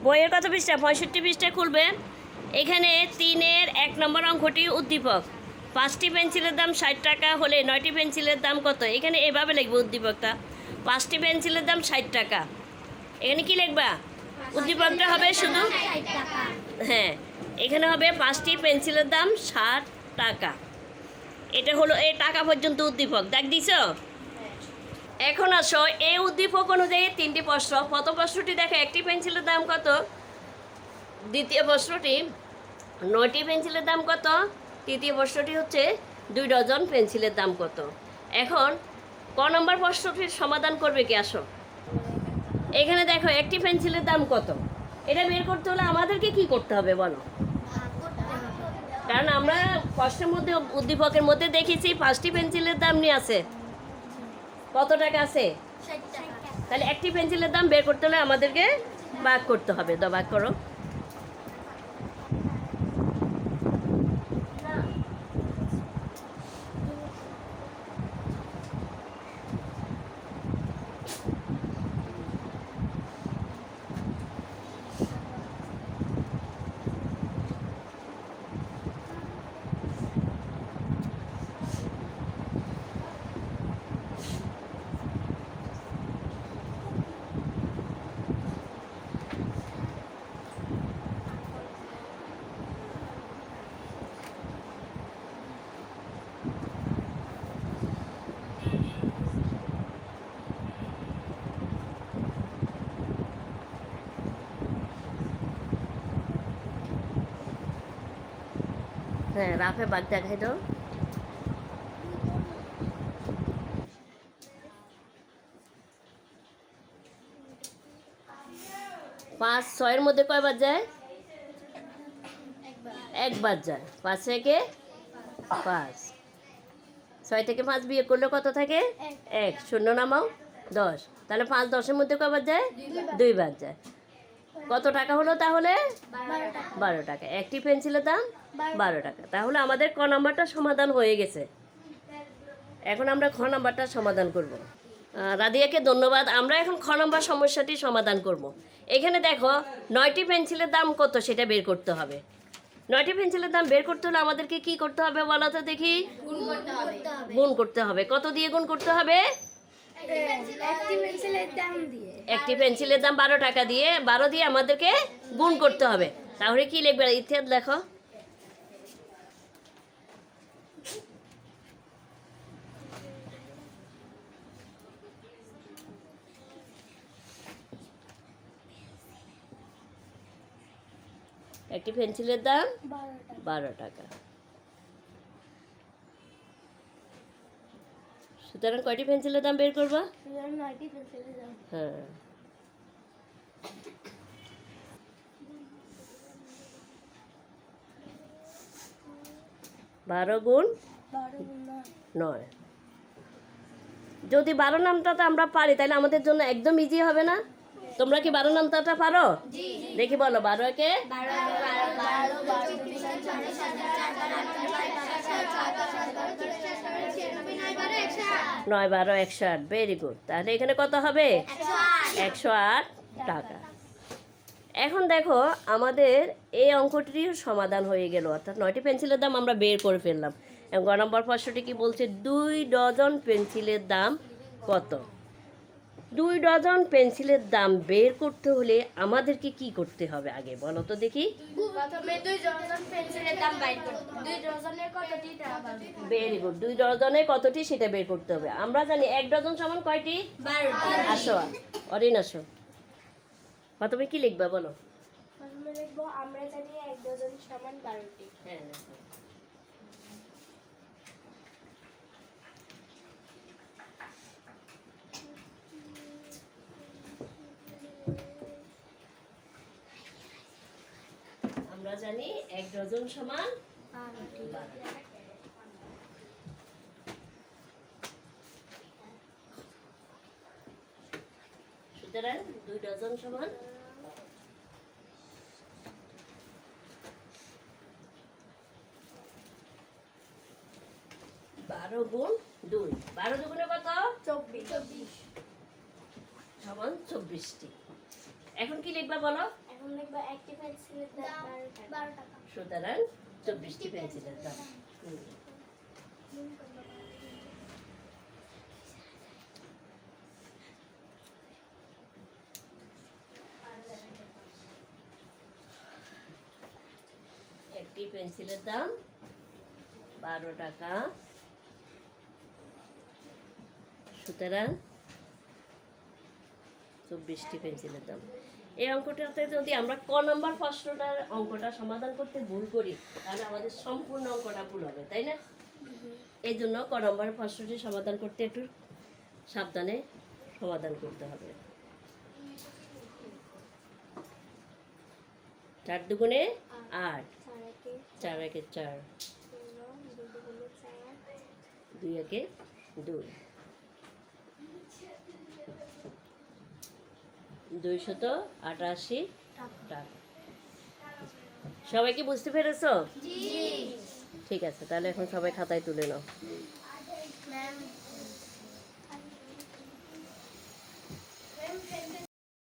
বইয়ের কত পৃষ্ঠা? 65 পৃষ্ঠা খুলবে। এখানে 3-এর 1 নম্বর অঙ্কটি উদ্দীপক। 5টি পেন্সিলের দাম 60 টাকা হলে 9টি পেন্সিলের দাম কত? এখানে এভাবে লিখবে উদ্দীপকটা, 5টি পেন্সিলের দাম 60 টাকা। এখানে কি লিখবা? উদ্দীপকটা হবে শুধু, হ্যাঁ, এখানে হবে 5টি পেন্সিলের দাম 60 টাকা। এটা হলো এই টাকা পর্যন্ত উদ্দীপক, দেখ দিছ। এখন আসো এই উদ্দীপক অনুযায়ী 3টি প্রশ্ন। প্রথম প্রশ্নটি দেখো, একটি পেন্সিলের দাম কত? দ্বিতীয় প্রশ্নটি 9টি পেন্সিলের দাম কত? তৃতীয় প্রশ্নটি হচ্ছে 2 ডজন পেন্সিলের দাম কত? এখন ক নম্বর প্রশ্নটির সমাধান করবে কি? আসো এখানে দেখো, একটি পেন্সিলের দাম কত, এটা বের করতে হলে আমাদেরকে কি করতে হবে বলো? কারণ আমরা প্রশ্নের মধ্যে উদ্দীপকের মধ্যে দেখেছি 5টি পেন্সিলের দাম নিয়ে আছে কত টাকা আছে? তাহলে একটি পেন্সিলের দাম বের করতে হলে আমাদেরকে ভাগ করতে হবে। তো ভাগ করো। হ্যাঁ, রাফে বাঘ দেখাই দাও। 5-6-এর মধ্যে কয়বার যায়? একবার যায়। 5 থেকে 5, 6 থেকে 5 বিয়োগ করলে কত থাকে? 1। শূন্য নামাও, 10। তাহলে 5-10-এর মধ্যে কয়বার যায়? 2বার যায়। কত টাকা হলো তাহলে? 12 টাকা। একটি পেন্সিলের দাম 12 টাকা। তাহলে আমাদের ক নাম্বারটা সমাধান হয়ে গেছে। এখন আমরা খ নাম্বারটা সমাধান করব। রাদিয়াকে ধন্যবাদ। আমরা এখন খ নম্বর সমস্যাটি সমাধান করব। এখানে দেখো, 9টি পেন্সিলের দাম কত সেটা বের করতে হবে। 9টি পেন্সিলের দাম বের করতে হলে আমাদেরকে কি করতে হবে বলো তো দেখি? গুণ করতে হবে। কত দিয়ে গুণ করতে হবে? একটি পেন্সিলের দাম 12 টাকা দিয়ে 12 দিয়ে আমাদেরকে গুণ করতে হবে। তাহলে কি লিখবে? ইতিহাস লেখো। একটি পেন্সিলের দাম 12 টাকা। সুতরাং কয়টি পেন্সিলের দাম বের করবা? হ্যাঁ, 12 গুণ 9। যদি 12 নামটাতে আমরা পারি তাহলে আমাদের জন্য একদম ইজি হবে না? তোমরা কি 12 নামটাটা পারো? দেখি বলো। 12 কে 9 12 108। Very good. তাহলে এখানে কত হবে? 108 টাকা। এখন দেখো, আমাদের এই অঙ্কটির সমাধান হয়ে গেল, অর্থাৎ 9টি পেন্সিলের দাম আমরা বের করে ফেললাম। এবং গ নম্বর প্রশ্নটি কি বলছে? 2 ডজন পেন্সিলের দাম কত? 2 ডজন পেন্সিলের দাম বের করতে হলে আমাদেরকে কি করতে হবে আগে বলো তো দেখি? প্রথমে 2 ডজন পেন্সিলের দাম বাইর করতে হবে। 2 ডজনের কতটি টাকা? Very good. 2 ডজনে কতটি সেটা বের করতে হবে। আমরা জানি 1 ডজন সমান কয়টি? 12টি। আসো অরিন, আসো। প্রথমে কি লিখবা বলো? প্রথমে লিখব, আমরা জানি 1 ডজন সমান 12টি। হ্যাঁ, আমরা জানি 1 ডজন সমান 12টি। সুতরাং 2 ডজন সমান 12 গুণ 2। 12 দুগুণে কত? 24 সমান 24টি। এখন কি লিখবা বলো? এখন দেখবো একটি পেন্সিলের দাম 12 টাকা। সুতরাং 24টি পেন্সিলের দাম। হুম। একটি পেন্সিলের দাম 12 টাকা, সুতরাং 24টি পেন্সিলের দাম। এই অঙ্কটাতে যদি আমরা ক নাম্বার প্রশ্নটার অঙ্কটা সমাধান করতে ভুল করি তাহলে আমাদের সম্পূর্ণ অঙ্কটা ভুল হবে, তাই না? এই জন্য ক নাম্বার প্রশ্নটি সমাধান করতে একটু সাবধানে সমাধান করতে হবে। 4 দুগুণে 8, 4 একে 4, 2 একে 2, 288 টাকা। সবাই কি বুঝতে পেরেছো? জি ঠিক আছে, তাহলে এখন সবাই খাতায় তুলে নাও। ম্যাম